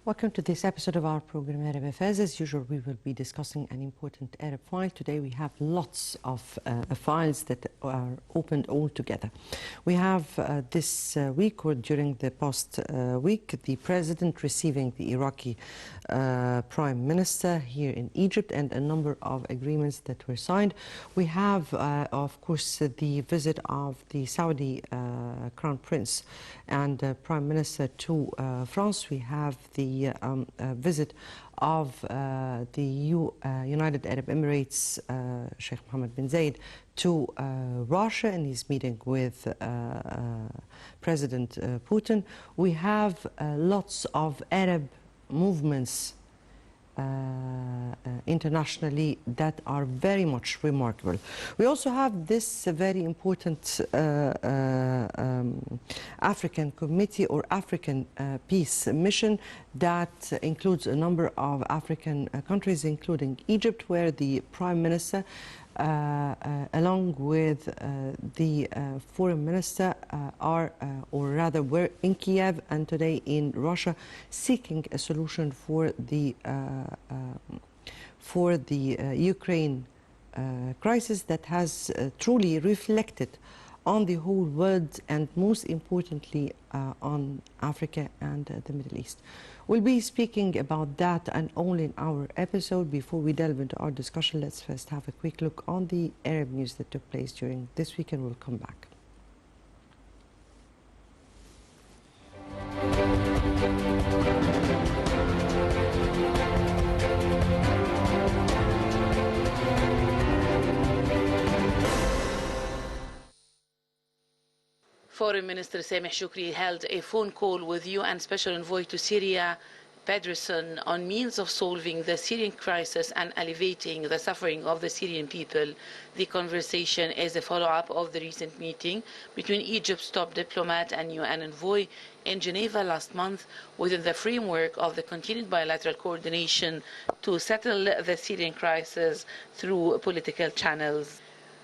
Welcome to this episode of our program Arab Affairs. As usual, we will be discussing an important Arab file. Today we have lots of files that are opened all together. We have this week, or during the past week, the president receiving the Iraqi prime minister here in Egypt and a number of agreements that were signed. We have, of course, the visit of the Saudi crown prince and prime minister to France. We have the visit of the United Arab Emirates, Sheikh Mohammed bin Zayed, to Russia, and he's meeting with President Putin. We have lots of Arab movements internationally that are very much remarkable. We also have this very important African committee or African peace mission that includes a number of African countries, including Egypt, where the Prime Minister along with the foreign minister or rather were in Kiev and today in Russia, seeking a solution for the Ukraine crisis that has truly reflected on the whole world and most importantly on Africa and the Middle East. We'll be speaking about that and all in our episode. Before we delve into our discussion, let's first have a quick look on the Arab news that took place during this week, and we'll come back. Foreign Minister Sameh Shoukry held a phone call with UN Special Envoy to Syria, Pedersen, on means of solving the Syrian crisis and alleviating the suffering of the Syrian people. The conversation is a follow-up of the recent meeting between Egypt's top diplomat and UN envoy in Geneva last month, within the framework of the continued bilateral coordination to settle the Syrian crisis through political channels.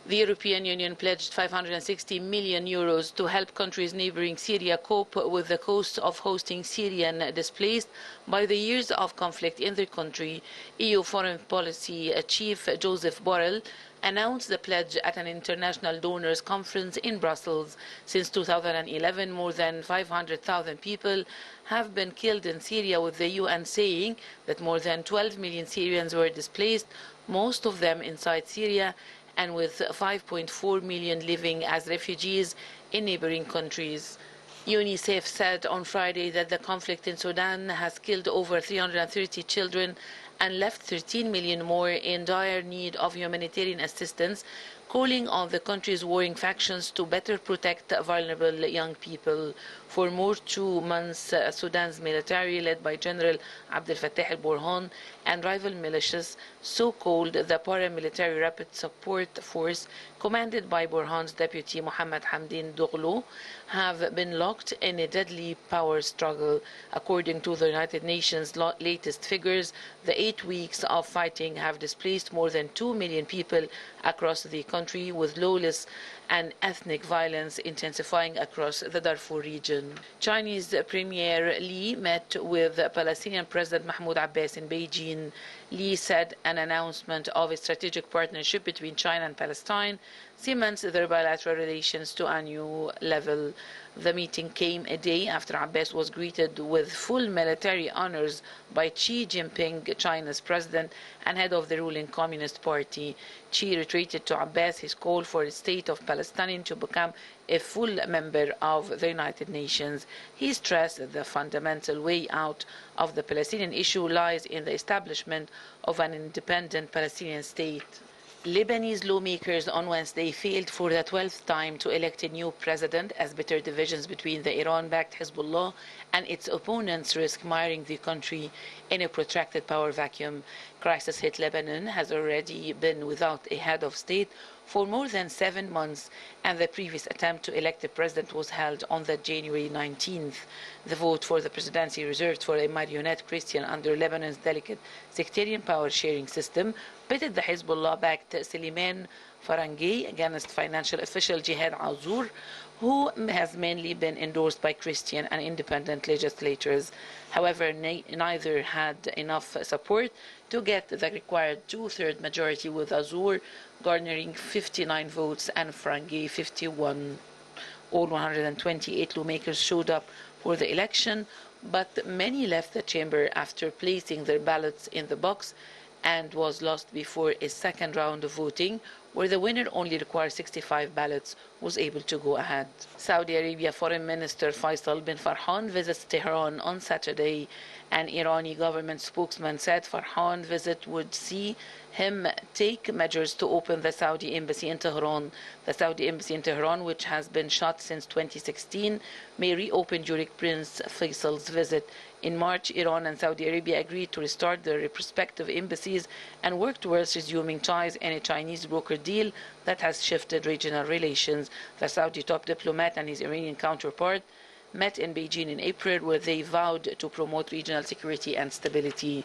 The European Union pledged €560 million to help countries neighboring Syria cope with the cost of hosting Syrian displaced by the years of conflict in their country. EU Foreign Policy Chief Joseph Borrell announced the pledge at an international donors conference in Brussels. Since 2011, more than 500,000 people have been killed in Syria, with the UN saying that more than 12 million Syrians were displaced, most of them inside Syria, and with 5.4 million living as refugees in neighboring countries. UNICEF said on Friday that the conflict in Sudan has killed over 330 children and left 13 million more in dire need of humanitarian assistance, calling on the country's warring factions to better protect vulnerable young people. For more 2 months, Sudan's military, led by General Abdel Fattah al-Burhan, and rival militias, so-called the Paramilitary Rapid Support Force, commanded by Burhan's deputy Mohammed Hamdan Daglo, have been locked in a deadly power struggle. According to the United Nations' latest figures, the 8 weeks of fighting have displaced more than 2 million people across the country, with lawless and ethnic violence intensifying across the Darfur region. Chinese Premier Li met with Palestinian President Mahmoud Abbas in Beijing. Li said an announcement of a strategic partnership between China and Palestine cements their bilateral relations to a new level. The meeting came a day after Abbas was greeted with full military honors by Xi Jinping, China's president and head of the ruling Communist Party. Xi reiterated to Abbas his call for the state of Palestine to become a full member of the United Nations. He stressed that the fundamental way out of the Palestinian issue lies in the establishment of an independent Palestinian state. Lebanese lawmakers on Wednesday failed for the 12th time to elect a new president, as bitter divisions between the Iran-backed Hezbollah and its opponents risk miring the country in a protracted power vacuum. Crisis-hit Lebanon has already been without a head of state for more than 7 months, and the previous attempt to elect a president was held on the January 19th. The vote for the presidency, reserved for a marionette Christian under Lebanon's delicate sectarian power-sharing system, pitted the Hezbollah-backed Seliman Farangay against financial official Jihad Azur, who has mainly been endorsed by Christian and independent legislators. However, neither had enough support to get the required two-thirds majority, with Azur garnering 59 votes and Frangi 51. All 128 lawmakers showed up for the election, but many left the chamber after placing their ballots in the box and was lost before a second round of voting, where the winner only required 65 ballots, was able to go ahead. Saudi Arabia Foreign Minister Faisal bin Farhan visits Tehran on Saturday. An Irani government spokesman said Farhan's visit would see him take measures to open the Saudi embassy in Tehran. The Saudi embassy in Tehran, which has been shut since 2016, may reopen during Prince Faisal's visit. In March, Iran and Saudi Arabia agreed to restart their respective embassies and work towards resuming ties in a Chinese broker deal that has shifted regional relations. The Saudi top diplomat and his Iranian counterpart met in Beijing in April, where they vowed to promote regional security and stability.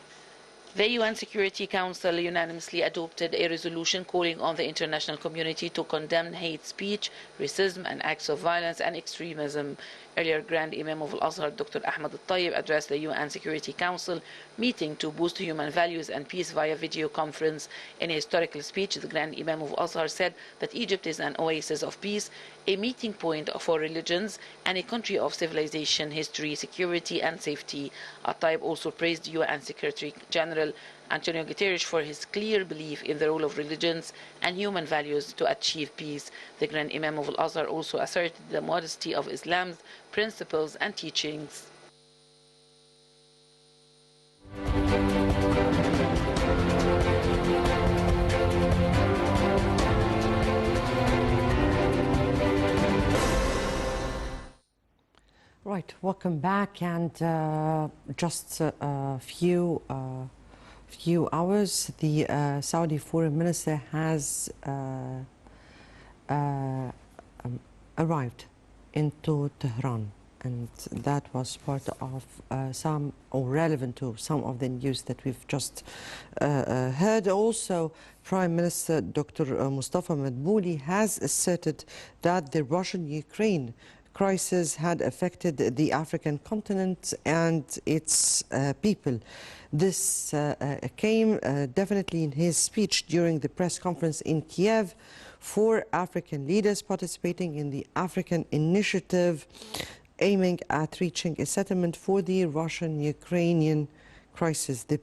The UN Security Council unanimously adopted a resolution calling on the international community to condemn hate speech, racism, and acts of violence and extremism. Earlier, Grand Imam of Al-Azhar, Dr. Ahmad Al-Tayyib, addressed the UN Security Council meeting to boost human values and peace via video conference. In a historical speech, the Grand Imam of Al-Azhar said that Egypt is an oasis of peace, a meeting point for religions, and a country of civilization, history, security, and safety. Al-Tayyib also praised UN Secretary General Antonio Guterres for his clear belief in the role of religions and human values to achieve peace. The Grand Imam of Al-Azhar also asserted the modesty of Islam's principles and teachings. Right, welcome back, and just a few hours, the Saudi foreign minister has arrived into Tehran, and that was part of some, or relevant to some of the news that we've just heard. Also, Prime Minister Dr. Mustafa Madbouli has asserted that the Russian-Ukraine crisis had affected the African continent and its people. This came definitely in his speech during the press conference in Kiev for African leaders participating in the African initiative aiming at reaching a settlement for the Russian-Ukrainian crisis. The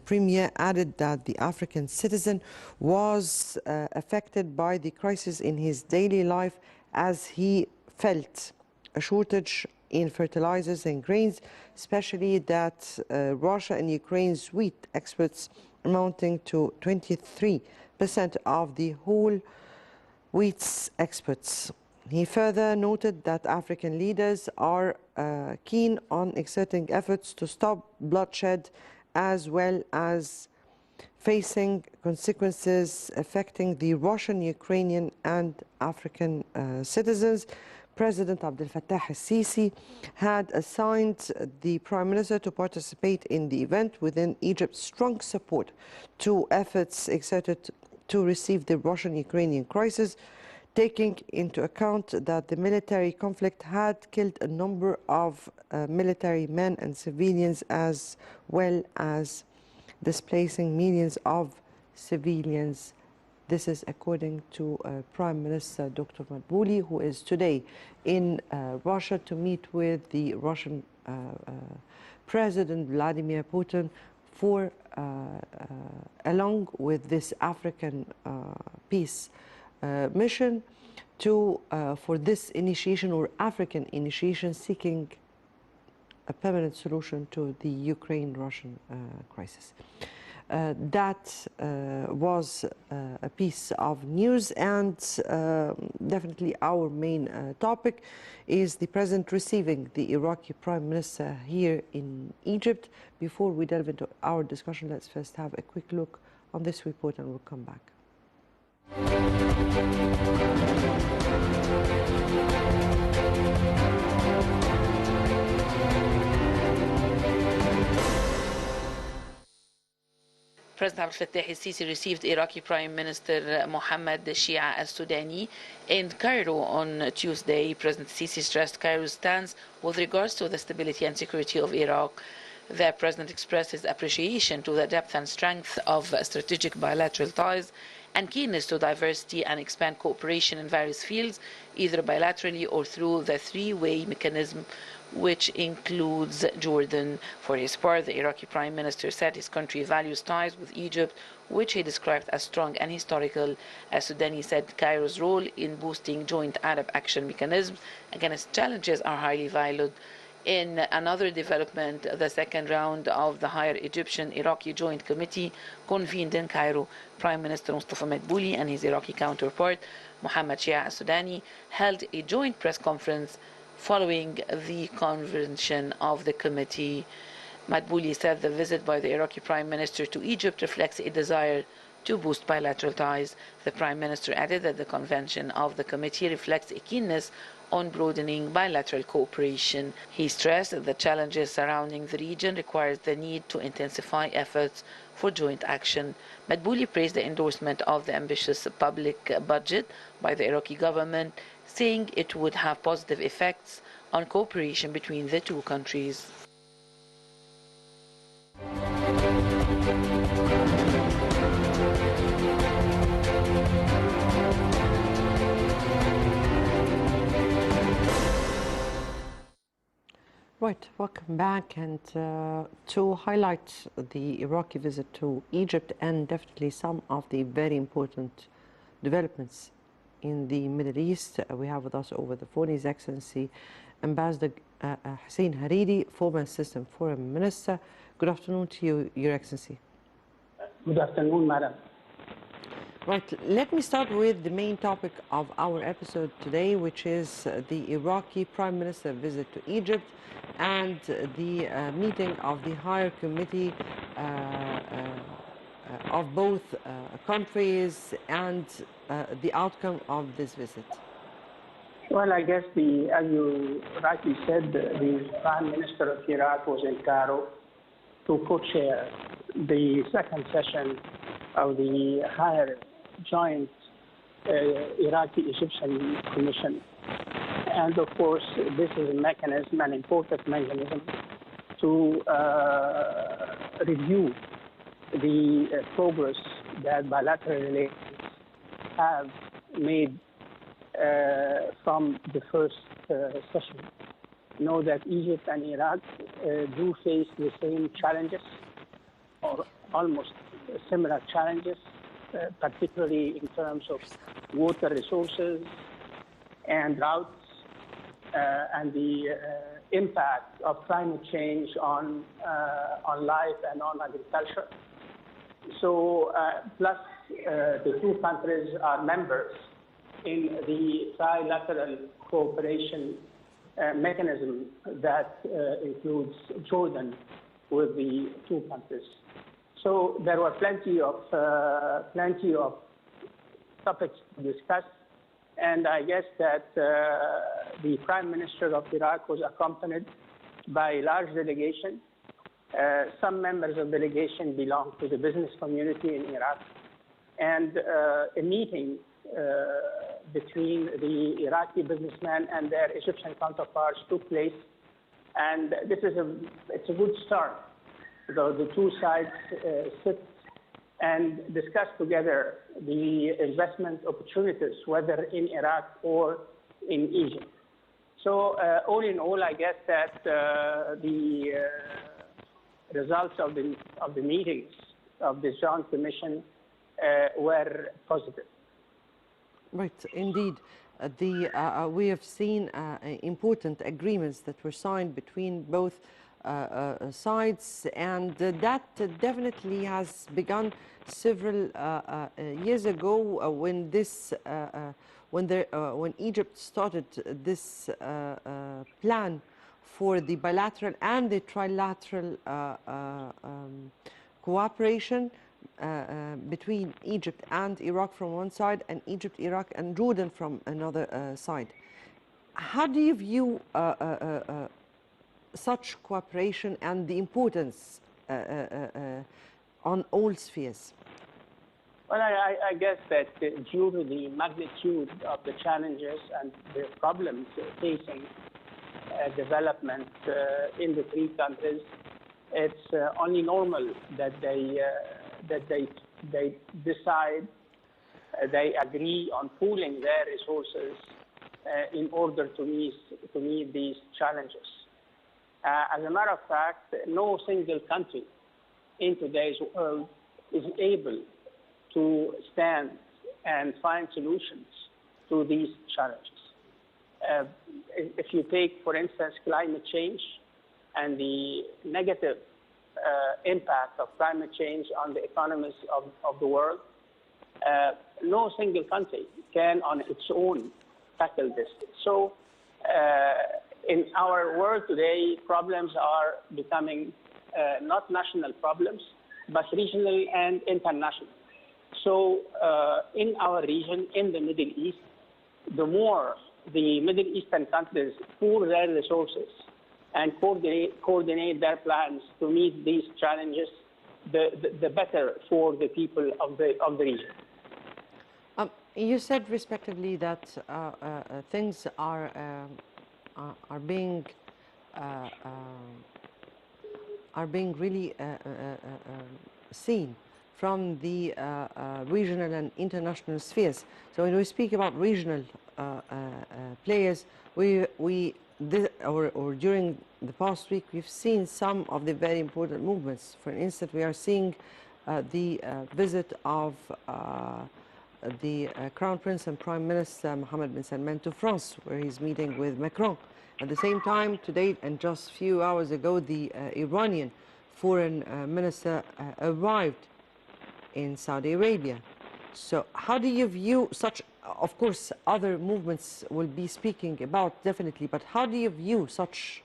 Premier added that the African citizen was affected by the crisis in his daily life, as he felt a shortage in fertilizers and grains, especially that Russia and Ukraine's wheat exports amounting to 23% of the whole wheat exports. He further noted that African leaders are keen on exerting efforts to stop bloodshed, as well as facing consequences affecting the Russian, Ukrainian and African citizens. President Abdel Fattah al-Sisi had assigned the Prime Minister to participate in the event within Egypt's strong support to efforts exerted to receive the Russian-Ukrainian crisis, taking into account that the military conflict had killed a number of military men and civilians, as well as displacing millions of civilians. This is according to Prime Minister Dr. Madbouli, who is today in Russia to meet with the Russian President Vladimir Putin for, along with this African peace mission, to for this initiation, or African initiation, seeking a permanent solution to the Ukraine-Russian crisis. That was a piece of news, and definitely our main topic is the President receiving the Iraqi Prime Minister here in Egypt. Before we delve into our discussion, let's first have a quick look on this report and we'll come back. President Abdel Fattah el-Sisi received Iraqi Prime Minister Mohammed Shia al-Sudani in Cairo on Tuesday. President Sisi stressed Cairo's stance with regards to the stability and security of Iraq. The president expressed his appreciation to the depth and strength of strategic bilateral ties and keenness to diversity and expand cooperation in various fields, either bilaterally or through the three-way mechanism, which includes Jordan. For his part, the Iraqi Prime Minister said his country values ties with Egypt, which he described as strong and historical. Al-Sudani said Cairo's role in boosting joint Arab action mechanisms against challenges are highly valued. In another development, the second round of the Higher Egyptian-Iraqi Joint Committee convened in Cairo. Prime Minister Mustafa Madbouli and his Iraqi counterpart, Mohammed Shia al-Sudani, held a joint press conference following the convention of the committee. Madbouli said the visit by the Iraqi Prime Minister to Egypt reflects a desire to boost bilateral ties. The Prime Minister added that the convention of the committee reflects a keenness on broadening bilateral cooperation. He stressed that the challenges surrounding the region requires the need to intensify efforts for joint action. Madbouli praised the endorsement of the ambitious public budget by the Iraqi government, saying it would have positive effects on cooperation between the two countries. Right, welcome back. And to highlight the Iraqi visit to Egypt and definitely some of the very important developments in the Middle East, we have with us over the phone His Excellency Ambassador Hussein Hariri, former Assistant Foreign Minister. Good afternoon to you, Your Excellency. Good afternoon, Madam. Right, let me start with the main topic of our episode today, which is the Iraqi Prime Minister visit to Egypt and the meeting of the Higher Committee of both countries and the outcome of this visit. Well, I guess as you rightly said, the Prime Minister of Iraq was in Cairo to co-chair the second session of the Higher Joint Iraqi-Egyptian Commission. And of course, this is a mechanism, an important mechanism to review the progress that bilateral relations have made from the first session. Know that Egypt and Iraq do face the same challenges, or almost similar challenges, particularly in terms of water resources and droughts, and the impact of climate change on life and on agriculture. So, plus the two countries are members in the trilateral cooperation mechanism that includes Jordan with the two countries. So there were plenty of topics to discuss, and I guess that the Prime Minister of Iraq was accompanied by a large delegation. Some members of the delegation belong to the business community in Iraq, and a meeting between the Iraqi businessmen and their Egyptian counterparts took place, and it's a good start. So the two sides sit and discuss together the investment opportunities, whether in Iraq or in Egypt. So all in all, I guess that the results of the meetings of the Joint Commission were positive. Right, indeed. We have seen important agreements that were signed between both sides, and that definitely has begun several years ago when Egypt started this plan for the bilateral and the trilateral cooperation between Egypt and Iraq from one side, and Egypt, Iraq, and Jordan from another side. How do you view such cooperation and the importance on all spheres? Well, I guess that due to the magnitude of the challenges and the problems facing development in the three countries, it's only normal that they decide, they agree on pooling their resources in order to meet these challenges. As a matter of fact, no single country in today's world is able to stand and find solutions to these challenges. If you take, for instance, climate change and the negative impact of climate change on the economies of the world, no single country can on its own tackle this. So in our world today, problems are becoming not national problems, but regional and international. So in our region, in the Middle East, the more the Middle Eastern countries pool their resources and coordinate their plans to meet these challenges, the better for the people of the region. You said respectively that things are being really seen from the regional and international spheres. So when we speak about regional players, during the past week, we've seen some of the very important movements. For instance, we are seeing the visit of the Crown Prince and Prime Minister Mohammed bin Salman to France, where he's meeting with Macron. At the same time, today and just a few hours ago, the Iranian foreign minister arrived in Saudi Arabia. So how do you view such, of course, other movements will be speaking about definitely, but how do you view such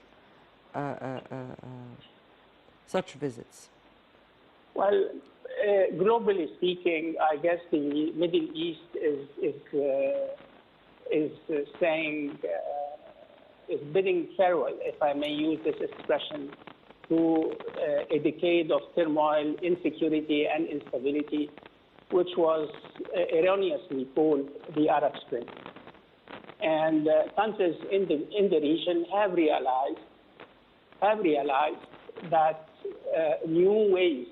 visits? Well, globally speaking, I guess the Middle East is bidding farewell, if I may use this expression, to a decade of turmoil, insecurity, and instability, which was erroneously called the Arab Spring. And countries in the region have realized that new ways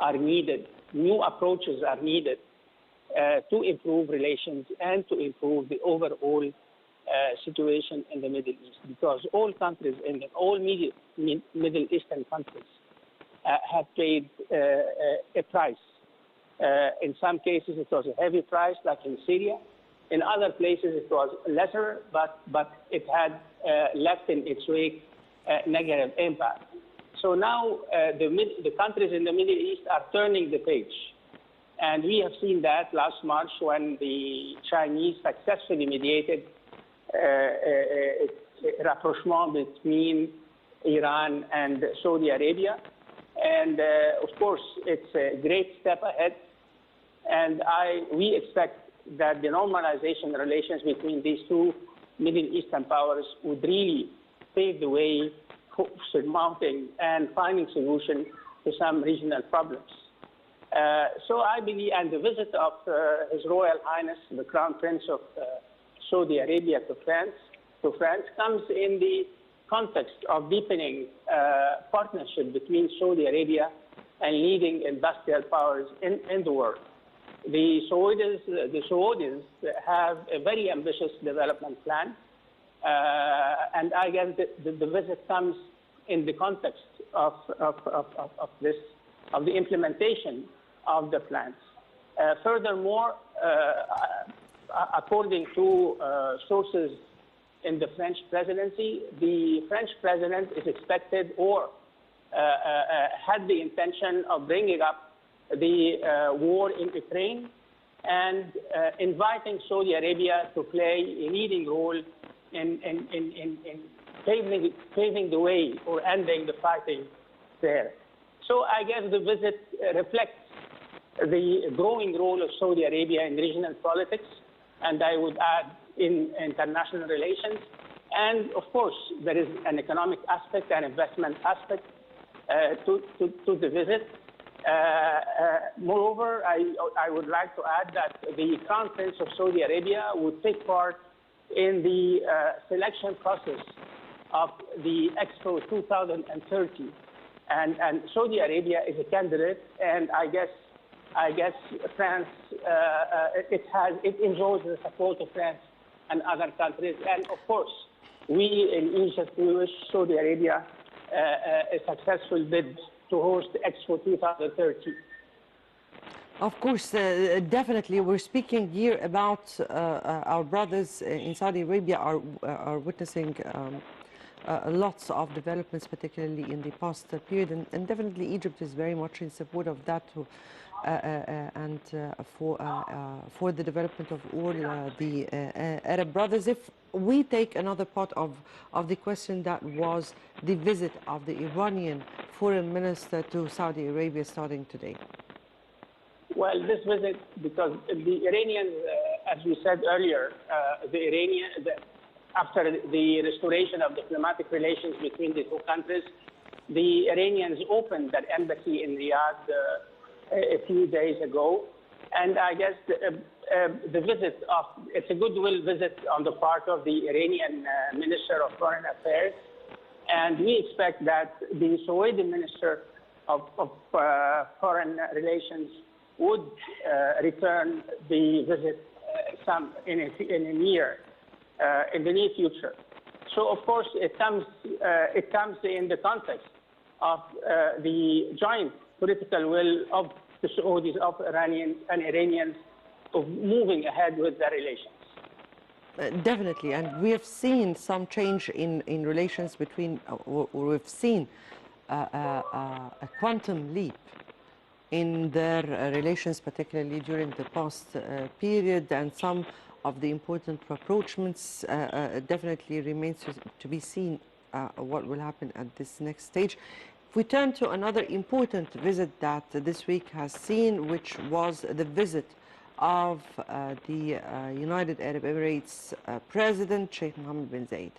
are needed, new approaches are needed to improve relations and to improve the overall situation in the Middle East, because all countries, all Middle Eastern countries have paid a price. In some cases, it was a heavy price, like in Syria. In other places, it was lesser, but it had left in its wake negative impact. So now the countries in the Middle East are turning the page. And we have seen that last March when the Chinese successfully mediated a rapprochement between Iran and Saudi Arabia. And of course, it's a great step ahead. And we expect that the normalization relations between these two Middle Eastern powers would really pave the way for surmounting and finding solutions to some regional problems. So I believe, and the visit of His Royal Highness, the Crown Prince of Saudi Arabia to France comes in the context of deepening partnership between Saudi Arabia and leading industrial powers in the world. The Saudis have a very ambitious development plan, and I guess the visit comes in the context of the implementation of the plans. Furthermore, according to sources in the French presidency, the French president is expected or had the intention of bringing up the war in Ukraine and inviting Saudi Arabia to play a leading role in paving the way or ending the fighting there. So I guess the visit reflects the growing role of Saudi Arabia in regional politics, and I would add in international relations. And of course, there is an economic aspect and investment aspect to the visit. Moreover, I would like to add that the Crown Prince of Saudi Arabia would take part in the selection process of the Expo 2030. And Saudi Arabia is a candidate, and I guess France, it enjoys the support of France and other countries. And of course, we in Egypt, we wish Saudi Arabia a successful bid to host Expo 2030. Of course, definitely. We're speaking here about our brothers in Saudi Arabia are witnessing lots of developments, particularly in the past period, and definitely Egypt is very much in support of that too, and for the development of all the Arab brothers. If we take another part of the question, that was the visit of the Iranian foreign minister to Saudi Arabia starting today. Well, this visit, because the Iranians, as we said earlier, after the restoration of diplomatic relations between the two countries, the Iranians opened their embassy in Riyadh a few days ago. And I guess the visit it's a goodwill visit on the part of the Iranian Minister of Foreign Affairs. And we expect that the Saudi Minister of Foreign Relations would return the visit in the near future. So of course it comes in the context of the joint political will of the Saudis, of Iranians and Iranians, of moving ahead with their relations. Definitely, and we have seen some change in relations between, or we've seen a quantum leap in their relations, particularly during the past period, and some of the important rapprochements. Definitely remains to be seen what will happen at this next stage. If we turn to another important visit that this week has seen, which was the visit of the United Arab Emirates President Sheikh Mohammed bin Zayed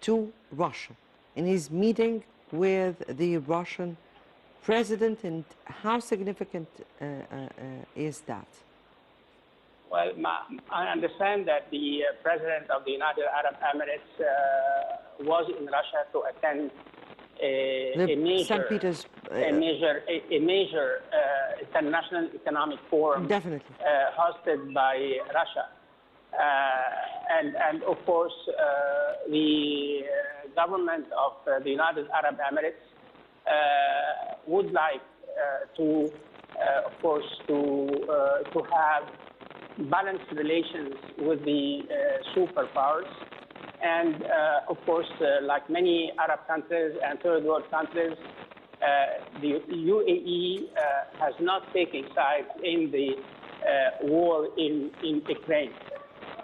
to Russia in his meeting with the Russian President, and how significant is that? Well, I understand that the President of the United Arab Emirates was in Russia to attend a major international economic forum, definitely, hosted by Russia. And of course, the government of the United Arab Emirates would like to have balanced relations with the superpowers. And of course, like many Arab countries and third world countries, the UAE has not taken sides in the war in Ukraine.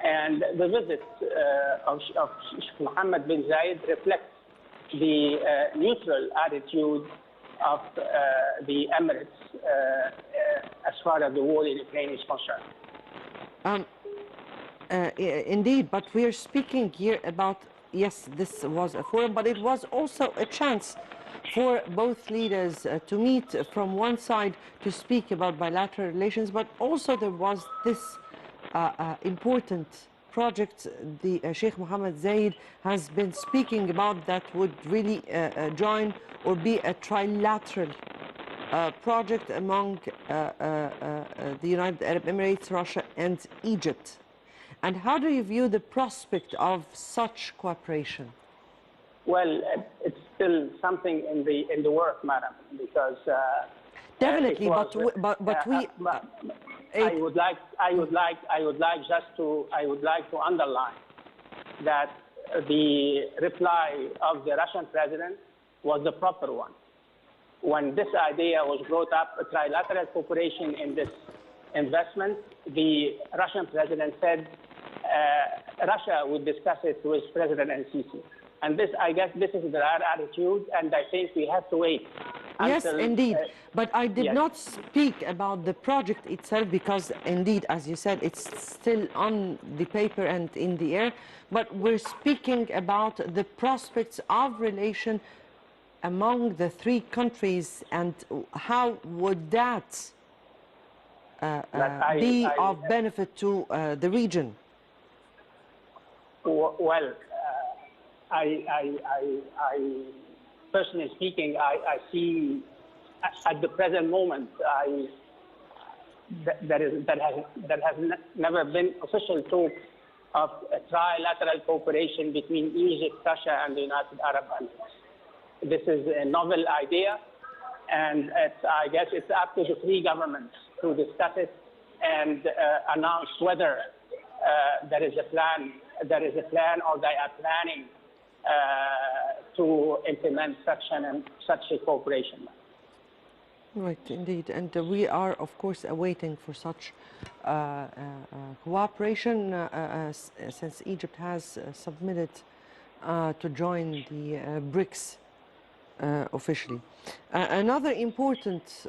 And the visit of Sheikh Mohammed bin Zayed reflects the neutral attitude of the Emirates as far as the war in Ukraine is concerned. Indeed, but we are speaking here about, yes, this was a forum, but it was also a chance for both leaders to meet from one side to speak about bilateral relations, but also there was this important project the Sheikh Mohammed Zayed has been speaking about that would really join or be a trilateral project among the United Arab Emirates, Russia and Egypt. And how do you view the prospect of such cooperation? Well, it's still something in the work, madam, because definitely, I would like to underline that the reply of the Russian president was the proper one. When this idea was brought up, a trilateral cooperation in this investment, the Russian president said Russia would discuss it with President Sisi. And this, I guess, this is their attitude, and I think we have to wait. Yes, indeed. But I did not speak about the project itself because, indeed, as you said, it's still on the paper and in the air. But we're speaking about the prospects of relation among the three countries, and how would that be of benefit to the region? Well, personally speaking, I see at the present moment, that has never been official talk of a trilateral cooperation between Egypt, Russia, and the United Arab Emirates. This is a novel idea, and I guess it's up to the three governments to discuss it and announce whether there is a plan, or they are planning to implement such a cooperation. Right, indeed, and we are, of course, awaiting for such cooperation since Egypt has submitted to join the BRICS officially. Another important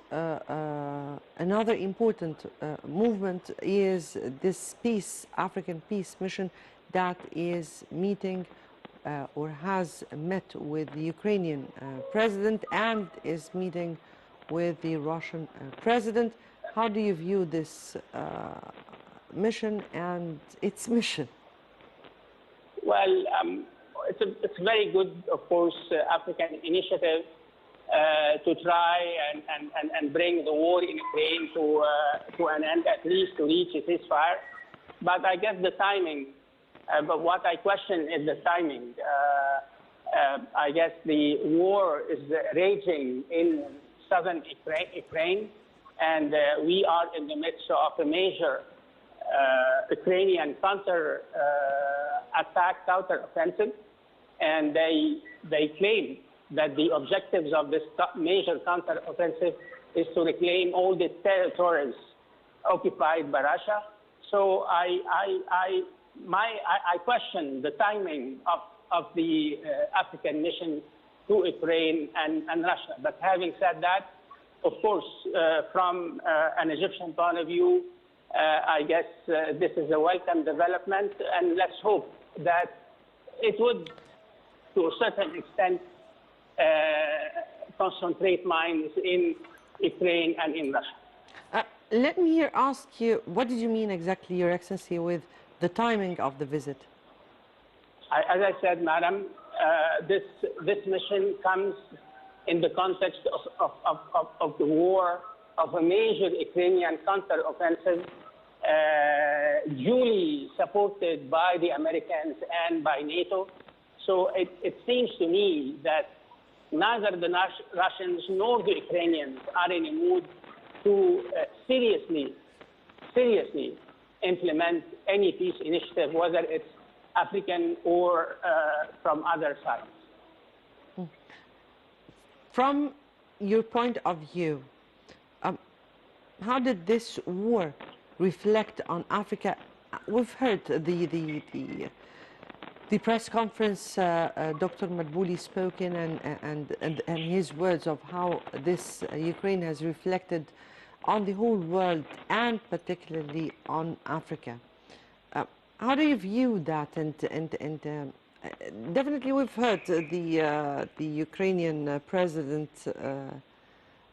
movement is this African peace mission that is meeting or has met with the Ukrainian president and is meeting with the Russian president. How do you view this mission and its mission? Well, it's a very good, of course, African initiative to try and bring the war in Ukraine to an end, at least to reach a ceasefire. But I guess the timing, but what I question is the timing. I guess the war is raging in southern Ukraine, and we are in the midst of a major Ukrainian counter-offensive, and they claim that the objectives of this major counter-offensive is to reclaim all the territories occupied by Russia. So I question the timing of the African mission to Ukraine and Russia. But having said that, of course, from an Egyptian point of view, I guess this is a welcome development, and let's hope that it would, to a certain extent, concentrate minds in Ukraine and in Russia. Let me here ask you, what did you mean exactly, Your Excellency, with the timing of the visit? As I said, Madam, this mission comes in the context of the war, of a major Ukrainian counter-offensive, duly supported by the Americans and by NATO. So it seems to me that neither the Russians nor the Ukrainians are in a mood to seriously implement any peace initiative, whether it's African or from other sides. From your point of view, how did this war reflect on Africa? We've heard the press conference Dr. Madbouli spoke in, and his words of how this Ukraine has reflected on the whole world and particularly on Africa. How do you view that? And definitely we've heard the Ukrainian president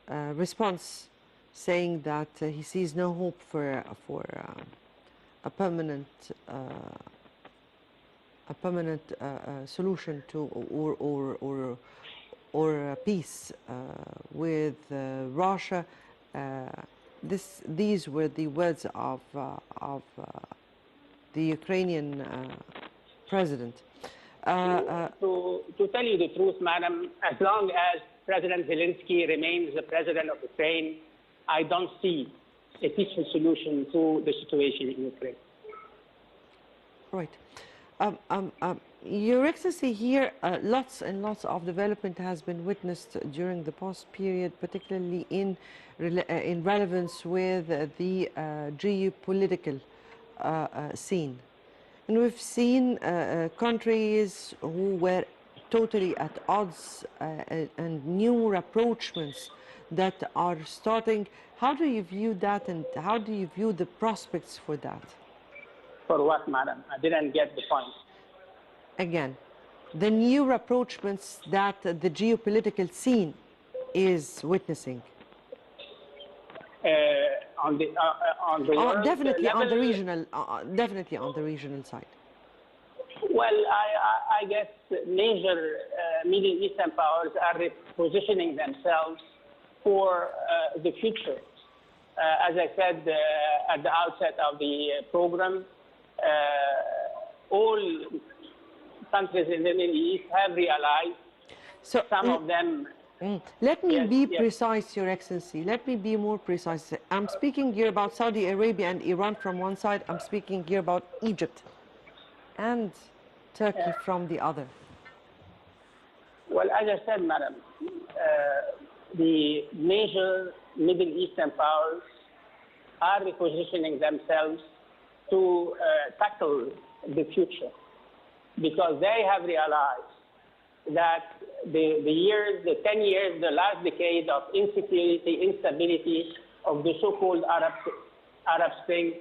response saying that he sees no hope for a permanent solution to or peace with Russia. These were the words of the Ukrainian president. To tell you the truth, Madam, as long as President Zelensky remains the president of Ukraine, I don't see a peaceful solution to the situation in Ukraine. Right. Your Excellency, here lots and lots of development has been witnessed during the past period, particularly in relevance with the geopolitical scene. And we've seen countries who were totally at odds and new rapprochements that are starting. How do you view that, and how do you view the prospects for that? For what, Madam? I didn't get the point. Again, the new rapprochements that the geopolitical scene is witnessing? On the world Definitely on the level, regional, definitely on the regional side. well, I guess major Middle Eastern powers are repositioning themselves for the future. As I said at the outset of the program, all countries in the Middle East have realized, So some of them. Let me Yes, be yes. precise, Your Excellency. Let me be more precise. I'm speaking here about Saudi Arabia and Iran from one side. I'm speaking here about Egypt and Turkey from the other. Well, as I said, madam, the major Middle Eastern powers are repositioning themselves to tackle the future, because they have realized that the 10 years, the last decade of insecurity, instability of the so-called Arab Spring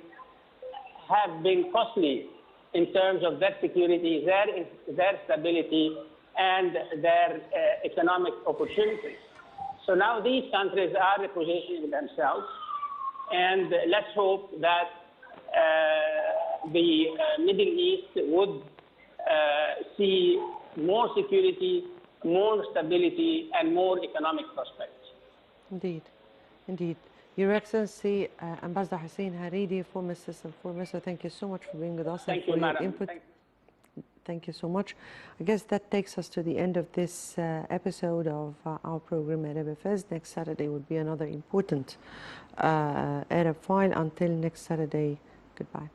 have been costly in terms of their security, their stability, and their economic opportunities. So now these countries are repositioning themselves, and let's hope that the Middle East would see more security, more stability, and more economic prospects. Indeed, indeed. Your Excellency, Ambassador Hussein Hariri, former Assistant Foreign Minister, thank you so much for being with us and Thank for you, your madam. input. Thank you so much. I guess that takes us to the end of this episode of our program Arab Affairs. Next Saturday will be another important Arab file. Until next Saturday, goodbye.